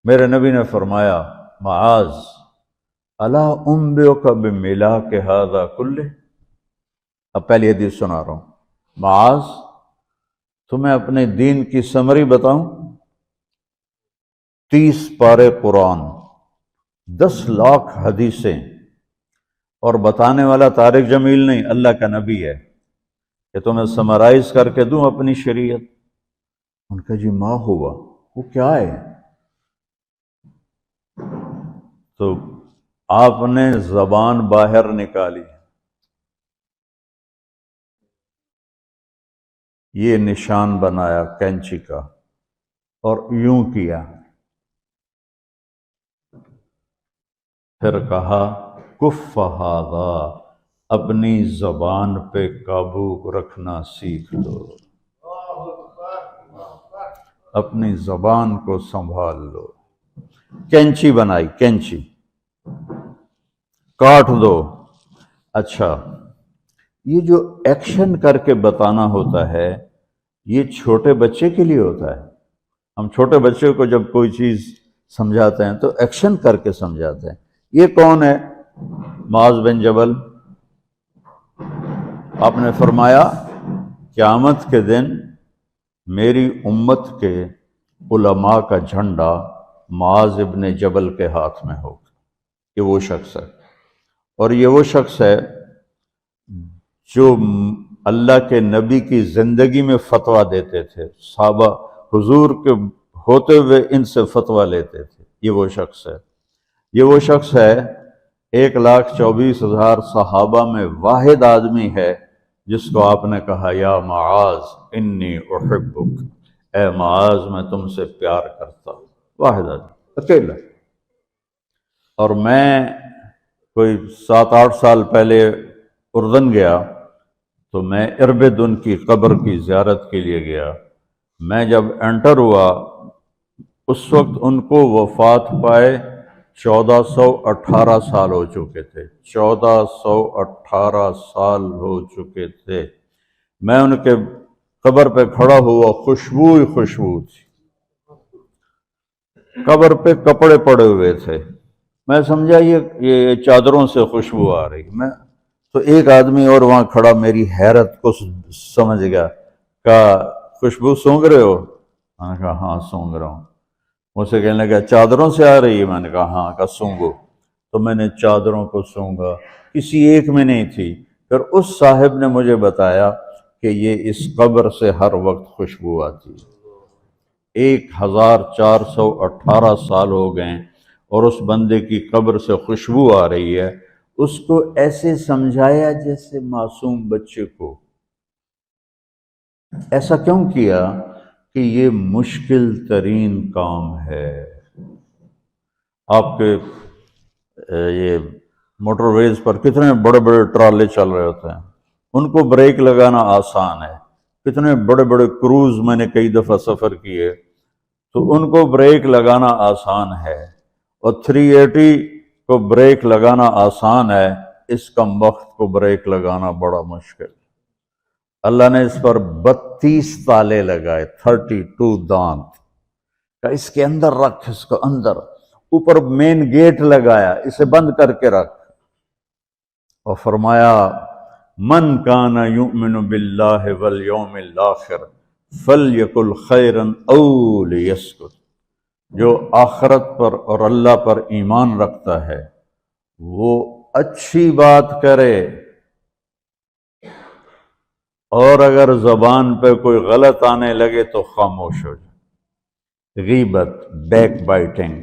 میرے نبی نے فرمایا معاذ الا انبئک بملاک ھذا کلہ، اب پہلی حدیث سنا رہا ہوں، معاذ تمہیں اپنے دین کی سمری بتاؤں؟ 30 پارے قرآن، 10 لاکھ حدیثیں، اور بتانے والا طارق جمیل نہیں، اللہ کا نبی ہے، کہ تمہیں سمرائز کر کے دوں اپنی شریعت۔ ان کا جی ما ہوا، وہ کیا ہے؟ تو آپ نے زبان باہر نکالی، یہ نشان بنایا کینچی کا اور یوں کیا، پھر کہا کف ھذا، اپنی زبان پہ قابو رکھنا سیکھ لو، اپنی زبان کو سنبھال لو۔ کینچی بنائی، کینچی کاٹ دو۔ اچھا، یہ جو ایکشن کر کے بتانا ہوتا ہے یہ چھوٹے بچے کے لیے ہوتا ہے۔ ہم چھوٹے بچے کو جب کوئی چیز سمجھاتے ہیں تو ایکشن کر کے سمجھاتے ہیں۔ یہ کون ہے؟ معاذ بن جبل۔ آپ نے فرمایا قیامت کے دن میری امت کے علماء کا جھنڈا معاذ ابن جبل کے ہاتھ میں ہوگا۔ یہ وہ شخص ہے، اور یہ وہ شخص ہے جو اللہ کے نبی کی زندگی میں فتویٰ دیتے تھے، صحابہ حضور کے ہوتے ہوئے ان سے فتویٰ لیتے تھے۔ یہ وہ شخص ہے، یہ وہ شخص ہے 1,24,000 صحابہ میں واحد آدمی ہے جس کو آپ نے کہا یا معاذ انی احبک، اے معاذ میں تم سے پیار کرتا ہوں۔ واحد آدمی، اکیلا۔ اور میں کوئی 7-8 سال پہلے اردن گیا تو میں اربد ان کی قبر کی زیارت کے لیے گیا۔ میں جب انٹر ہوا اس وقت ان کو وفات پائے 1418 سال ہو چکے تھے، 1418 سال ہو چکے تھے۔ میں ان کے قبر پہ کھڑا ہوا، خوشبو ہی خوشبو تھی، قبر پہ کپڑے پڑے ہوئے تھے۔ میں سمجھا یہ چادروں سے خوشبو آ رہی۔ میں تو ایک آدمی اور وہاں کھڑا میری حیرت کو سمجھ گیا، کہا خوشبو سونگ رہے ہو؟ میں نے کہا ہاں سونگ رہا ہوں۔ مجھ سے کہنے لگا چادروں سے آ رہی ہے؟ میں نے کہا ہاں۔ کہا سونگو۔ تو میں نے چادروں کو سونگا، کسی ایک میں نہیں تھی۔ پھر اس صاحب نے مجھے بتایا کہ یہ اس قبر سے ہر وقت خوشبو آتی ہے۔ 1418 سال ہو گئے اور اس بندے کی قبر سے خوشبو آ رہی ہے۔ اس کو ایسے سمجھایا جیسے معصوم بچے کو۔ ایسا کیوں کیا؟ کہ یہ مشکل ترین کام ہے۔ آپ کے یہ موٹر ویز پر کتنے بڑے بڑے ٹرالے چل رہے ہوتے ہیں، ان کو بریک لگانا آسان ہے۔ کتنے بڑے بڑے کروز میں نے کئی دفعہ سفر کیے تو ان کو بریک لگانا آسان ہے، اور 380 کو بریک لگانا آسان ہے، اس کم وقت کو بریک لگانا بڑا مشکل۔ اللہ نے اس پر 32 تالے لگائے، 32 دانت، کہ اس کے اندر رکھ، اس کو اندر، اوپر مین گیٹ لگایا، اسے بند کر کے رکھ، اور فرمایا من کان یؤمن باللہ والیوم الآخر فلیقل خیرا او لیسکت، جو آخرت پر اور اللہ پر ایمان رکھتا ہے وہ اچھی بات کرے، اور اگر زبان پہ کوئی غلط آنے لگے تو خاموش ہو جائے۔ غیبت، بیک بائٹنگ،